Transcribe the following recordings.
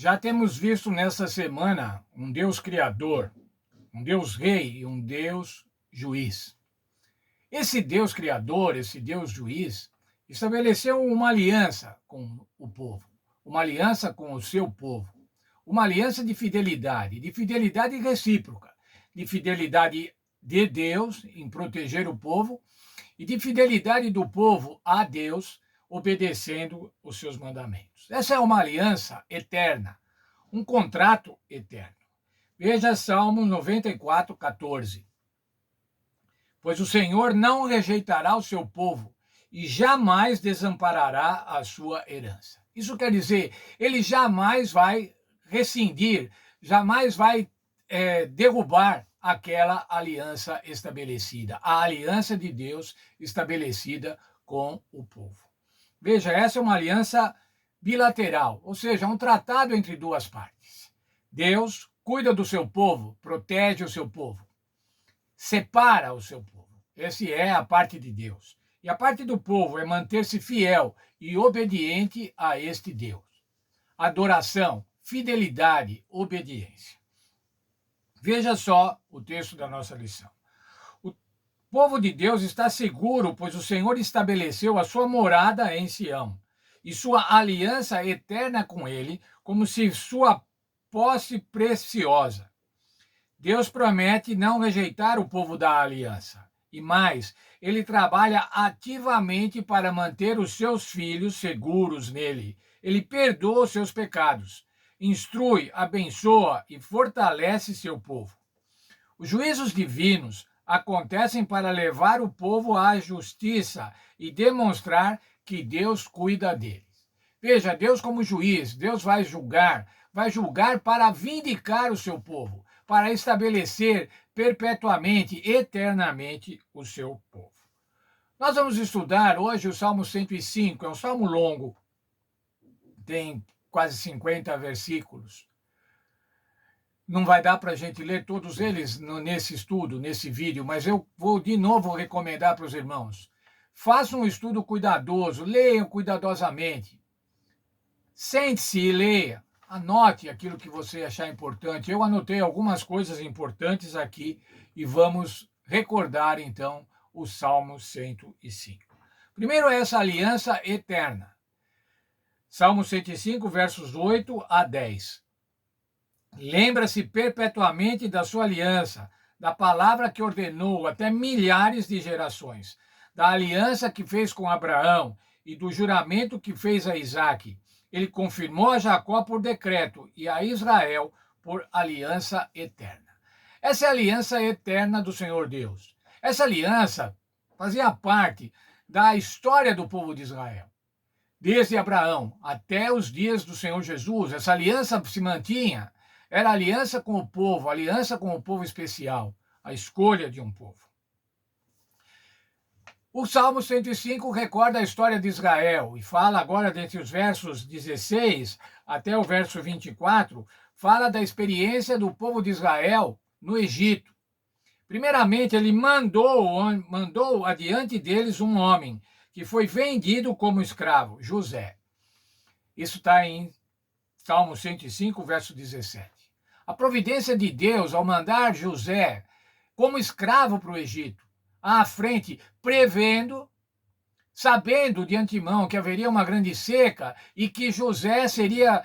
Já temos visto nessa semana um Deus criador, um Deus rei e um Deus juiz. Esse Deus criador, esse Deus juiz, estabeleceu uma aliança com o povo, uma aliança com o seu povo, uma aliança de fidelidade recíproca, de fidelidade de Deus em proteger o povo e de fidelidade do povo a Deus, obedecendo os seus mandamentos. Essa é uma aliança eterna, um contrato eterno. Veja Salmo 94, 14. Pois o Senhor não rejeitará o seu povo e jamais desamparará a sua herança. Isso quer dizer, ele jamais vai rescindir, jamais vai derrubar aquela aliança estabelecida, a aliança de Deus estabelecida com o povo. Veja, essa é uma aliança bilateral, ou seja, um tratado entre duas partes. Deus cuida do seu povo, protege o seu povo, separa o seu povo. Essa é a parte de Deus. E a parte do povo é manter-se fiel e obediente a este Deus. Adoração, fidelidade, obediência. Veja só o texto da nossa lição. O povo de Deus está seguro, pois o Senhor estabeleceu a sua morada em Sião e sua aliança eterna com ele, como se sua posse preciosa. Deus promete não rejeitar o povo da aliança. E mais, ele trabalha ativamente para manter os seus filhos seguros nele. Ele perdoa os seus pecados, instrui, abençoa e fortalece seu povo. Os juízos divinos acontecem para levar o povo à justiça e demonstrar que Deus cuida deles. Veja, Deus como juiz, Deus vai julgar para vindicar o seu povo, para estabelecer perpetuamente, eternamente o seu povo. Nós vamos estudar hoje o Salmo 105, é um salmo longo, tem quase 50 versículos. Não vai dar para a gente ler todos eles nesse estudo, nesse vídeo, mas eu vou de novo recomendar para os irmãos. Façam um estudo cuidadoso, leiam cuidadosamente. Sente-se e leia. Anote aquilo que você achar importante. Eu anotei algumas coisas importantes aqui e vamos recordar, então, o Salmo 105. Primeiro é essa aliança eterna. Salmo 105, versos 8 a 10. Lembra-se perpetuamente da sua aliança, da palavra que ordenou até milhares de gerações, da aliança que fez com Abraão e do juramento que fez a Isaque. Ele confirmou a Jacó por decreto e a Israel por aliança eterna. Essa é a aliança eterna do Senhor Deus. Essa aliança fazia parte da história do povo de Israel. Desde Abraão até os dias do Senhor Jesus, essa aliança se mantinha. Era aliança com o povo especial, a escolha de um povo. O Salmo 105 recorda a história de Israel e fala agora, dentre os versos 16 até o verso 24, fala da experiência do povo de Israel no Egito. Primeiramente, ele mandou adiante deles um homem que foi vendido como escravo, José. Isso está em Salmo 105, verso 17. A providência de Deus ao mandar José como escravo para o Egito, à frente, prevendo, sabendo de antemão que haveria uma grande seca e que José seria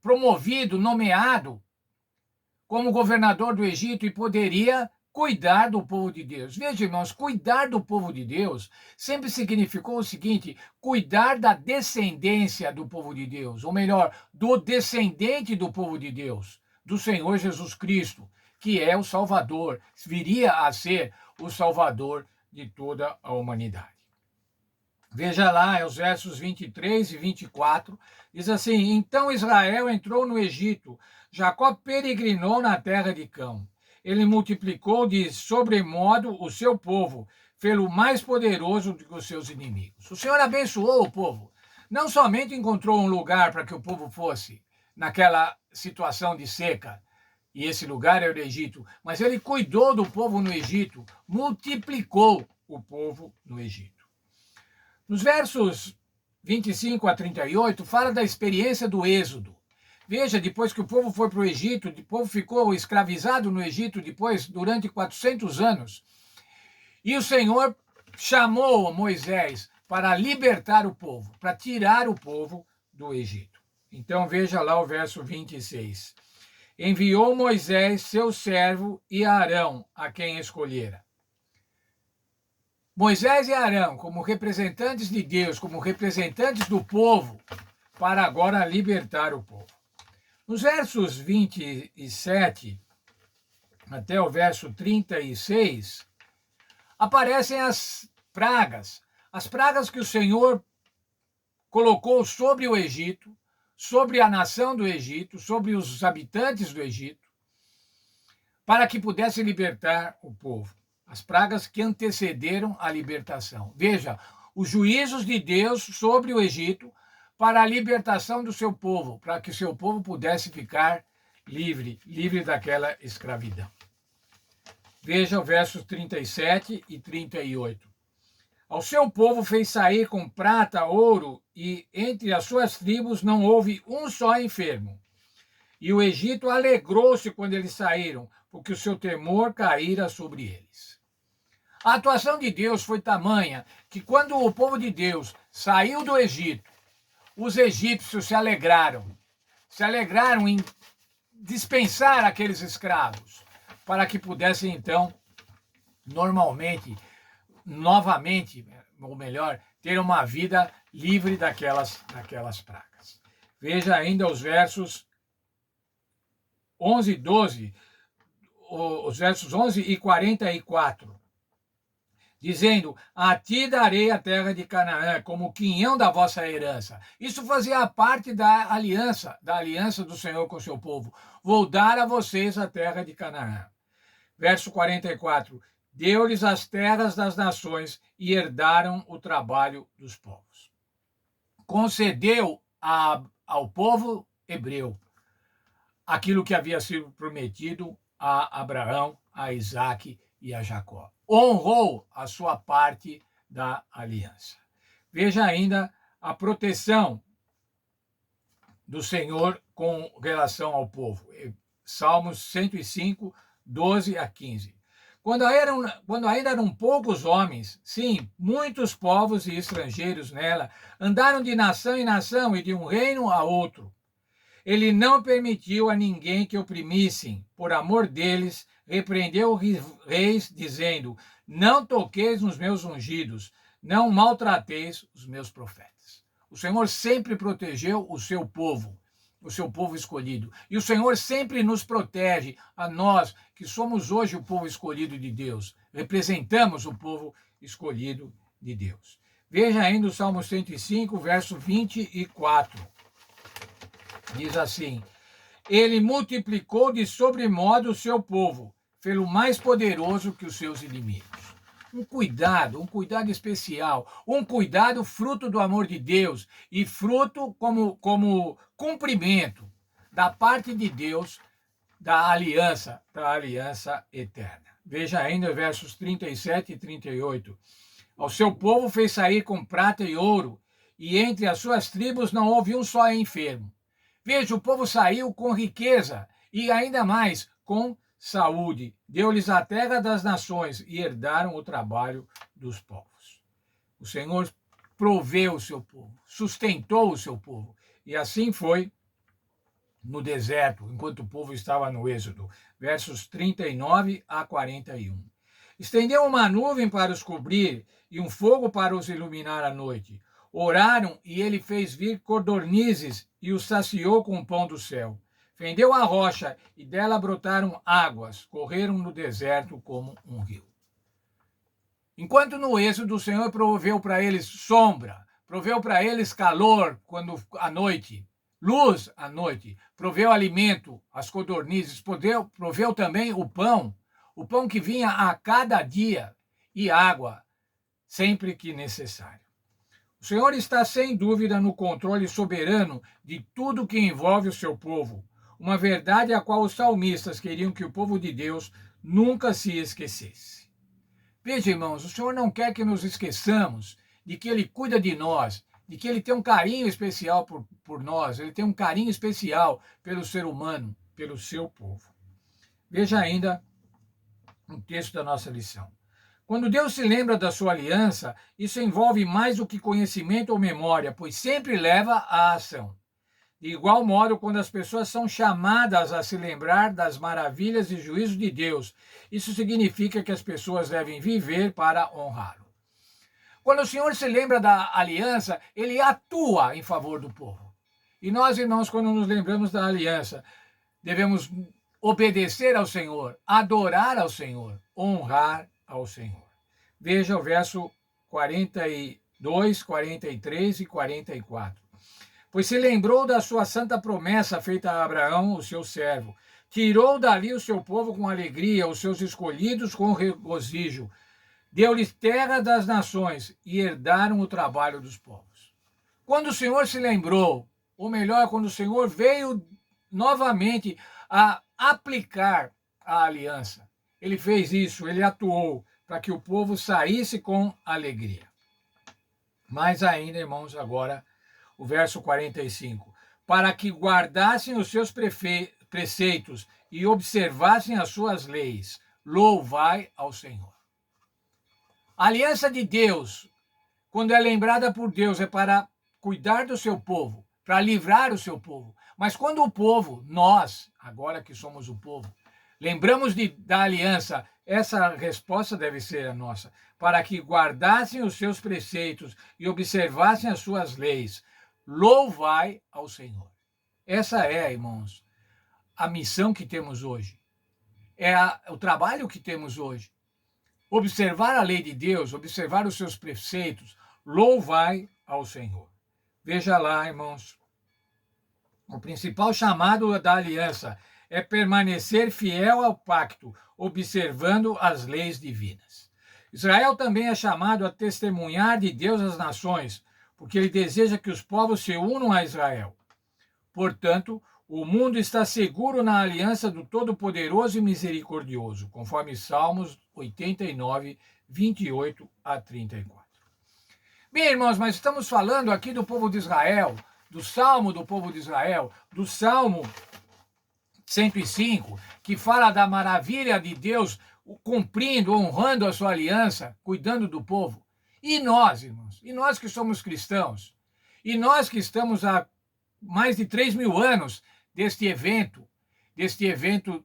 promovido, nomeado como governador do Egito e poderia cuidar do povo de Deus. Veja, irmãos, cuidar do povo de Deus sempre significou o seguinte: cuidar da descendência do povo de Deus, ou melhor, do descendente do povo de Deus, do Senhor Jesus Cristo, que é o Salvador, viria a ser o Salvador de toda a humanidade. Veja lá, os versos 23 e 24, diz assim: Então Israel entrou no Egito, Jacó peregrinou na terra de Cão. Ele multiplicou de sobremodo o seu povo, fê-lo mais poderoso do que os seus inimigos. O Senhor abençoou o povo. Não somente encontrou um lugar para que o povo fosse naquela situação de seca, e esse lugar era o Egito, mas ele cuidou do povo no Egito, multiplicou o povo no Egito. Nos versos 25 a 38, fala da experiência do Êxodo. Veja, depois que o povo foi para o Egito, o povo ficou escravizado no Egito depois, durante 400 anos. E o Senhor chamou Moisés para libertar o povo, para tirar o povo do Egito. Então veja lá o verso 26. Enviou Moisés, seu servo, e Arão, a quem escolhera. Moisés e Arão, como representantes de Deus, como representantes do povo, para agora libertar o povo. Nos versos 27 até o verso 36, aparecem as pragas que o Senhor colocou sobre o Egito, sobre a nação do Egito, sobre os habitantes do Egito, para que pudesse libertar o povo. As pragas que antecederam a libertação. Veja, os juízos de Deus sobre o Egito para a libertação do seu povo, para que o seu povo pudesse ficar livre daquela escravidão. Veja o versos 37 e 38. Ao seu povo fez sair com prata, ouro, e entre as suas tribos não houve um só enfermo. E o Egito alegrou-se quando eles saíram, porque o seu temor caíra sobre eles. A atuação de Deus foi tamanha que quando o povo de Deus saiu do Egito, os egípcios se alegraram em dispensar aqueles escravos, para que pudessem então, novamente, ou melhor, ter uma vida livre daquelas pragas. Veja ainda os versos 11 e 12, os versos 11 e 44. Dizendo, a ti darei a terra de Canaã como quinhão da vossa herança. Isso fazia parte da aliança do Senhor com o seu povo. Vou dar a vocês a terra de Canaã. Verso 44, deu-lhes as terras das nações e herdaram o trabalho dos povos. Concedeu ao povo hebreu aquilo que havia sido prometido a Abraão, a Isaque e a Jacó. Honrou a sua parte da aliança. Veja ainda a proteção do Senhor com relação ao povo. Salmos 105, 12 a 15. Quando ainda eram poucos homens, sim, muitos povos e estrangeiros nela, andaram de nação em nação e de um reino a outro. Ele não permitiu a ninguém que oprimissem, por amor deles, repreendeu reis, dizendo, não toqueis nos meus ungidos, não maltrateis os meus profetas. O Senhor sempre protegeu o seu povo escolhido. E o Senhor sempre nos protege, a nós, que somos hoje o povo escolhido de Deus. Representamos o povo escolhido de Deus. Veja ainda o Salmo 105, verso 24. Diz assim, ele multiplicou de sobremodo o seu povo, fê-lo mais poderoso que os seus inimigos. Um cuidado especial, um cuidado fruto do amor de Deus e fruto como cumprimento da parte de Deus da aliança eterna. Veja ainda versos 37 e 38. Ao seu povo fez sair com prata e ouro, e entre as suas tribos não houve um só enfermo. Veja, o povo saiu com riqueza e ainda mais com saúde. Deu-lhes a terra das nações e herdaram o trabalho dos povos. O Senhor proveu o seu povo, sustentou o seu povo. E assim foi no deserto, enquanto o povo estava no êxodo. Versos 39 a 41. Estendeu uma nuvem para os cobrir e um fogo para os iluminar à noite. Oraram e ele fez vir codornizes e os saciou com o pão do céu. Fendeu a rocha e dela brotaram águas, correram no deserto como um rio. Enquanto no êxodo o Senhor proveu para eles sombra, proveu para eles calor quando à noite, luz à noite, proveu alimento, as codornizes, proveu também o pão que vinha a cada dia e água, sempre que necessário. O Senhor está sem dúvida no controle soberano de tudo que envolve o seu povo, uma verdade a qual os salmistas queriam que o povo de Deus nunca se esquecesse. Veja, irmãos, o Senhor não quer que nos esqueçamos de que Ele cuida de nós, de que ele tem um carinho especial por nós, ele tem um carinho especial pelo ser humano, pelo seu povo. Veja ainda um texto da nossa lição. Quando Deus se lembra da sua aliança, isso envolve mais do que conhecimento ou memória, pois sempre leva à ação. De igual modo, quando as pessoas são chamadas a se lembrar das maravilhas e juízos de Deus, isso significa que as pessoas devem viver para honrá-lo. Quando o Senhor se lembra da aliança, ele atua em favor do povo. E nós, irmãos, quando nos lembramos da aliança, devemos obedecer ao Senhor, adorar ao Senhor, honrar ao Senhor. Veja o verso 42, 43 e 44. Pois se lembrou da sua santa promessa feita a Abraão, o seu servo. Tirou dali o seu povo com alegria, os seus escolhidos com regozijo. Deu-lhes terra das nações e herdaram o trabalho dos povos. Quando o Senhor se lembrou, ou melhor, quando o Senhor veio novamente a aplicar a aliança, ele fez isso, ele atuou para que o povo saísse com alegria. Mais ainda, irmãos, agora o verso 45. Para que guardassem os seus preceitos e observassem as suas leis. Louvai ao Senhor. A aliança de Deus, quando é lembrada por Deus, é para cuidar do seu povo, para livrar o seu povo. Mas quando o povo, nós, agora que somos o povo, lembramos da aliança, essa resposta deve ser a nossa. Para que guardassem os seus preceitos e observassem as suas leis. Louvai ao Senhor. Essa é, irmãos, a missão que temos hoje. É o trabalho que temos hoje. Observar a lei de Deus, observar os seus preceitos, louvai ao Senhor. Veja lá, irmãos, o principal chamado da aliança é permanecer fiel ao pacto, observando as leis divinas. Israel também é chamado a testemunhar de Deus às nações, porque ele deseja que os povos se unam a Israel. Portanto, o mundo está seguro na aliança do Todo-Poderoso e Misericordioso, conforme Salmos 89, 28 a 34. Bem, irmãos, mas estamos falando aqui do povo de Israel, do Salmo do povo de Israel, do Salmo 105, que fala da maravilha de Deus cumprindo, honrando a sua aliança, cuidando do povo. E nós, irmãos, e nós que somos cristãos, e nós que estamos há mais de 3.000 anos deste evento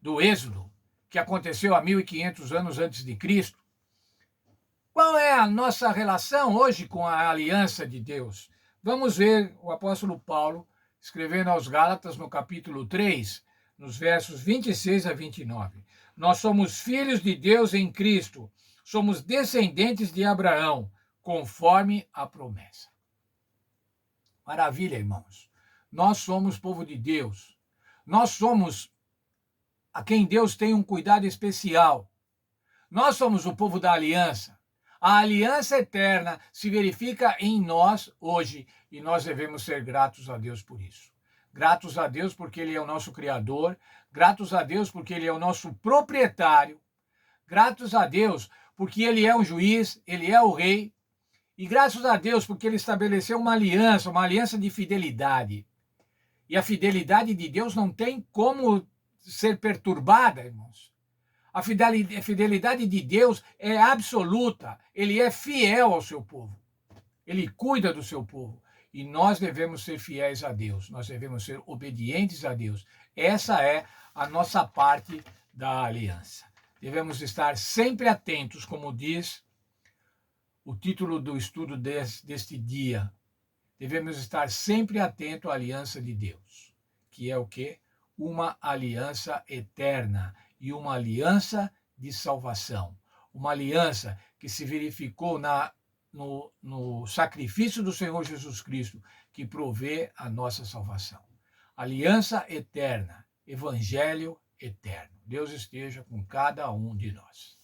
do Êxodo, que aconteceu há 1.500 anos antes de Cristo, qual é a nossa relação hoje com a aliança de Deus? Vamos ver o apóstolo Paulo escrevendo aos Gálatas no capítulo 3, nos versos 26 a 29. Nós somos filhos de Deus em Cristo, somos descendentes de Abraão, conforme a promessa. Maravilha, irmãos. Nós somos povo de Deus. Nós somos a quem Deus tem um cuidado especial. Nós somos o povo da aliança. A aliança eterna se verifica em nós hoje e nós devemos ser gratos a Deus por isso. Gratos a Deus porque Ele é o nosso Criador, gratos a Deus porque Ele é o nosso proprietário, gratos a Deus porque Ele é um juiz, Ele é o rei, e graças a Deus porque Ele estabeleceu uma aliança de fidelidade. E a fidelidade de Deus não tem como ser perturbada, irmãos. A fidelidade de Deus é absoluta. Ele é fiel ao seu povo. Ele cuida do seu povo. E nós devemos ser fiéis a Deus. Nós devemos ser obedientes a Deus. Essa é a nossa parte da aliança. Devemos estar sempre atentos, como diz o título do estudo deste dia. Devemos estar sempre atentos à aliança de Deus, que é o quê? Uma aliança eterna e uma aliança de salvação. Uma aliança que se verificou no sacrifício do Senhor Jesus Cristo, que provê a nossa salvação. Aliança eterna, evangelho eterno. Deus esteja com cada um de nós.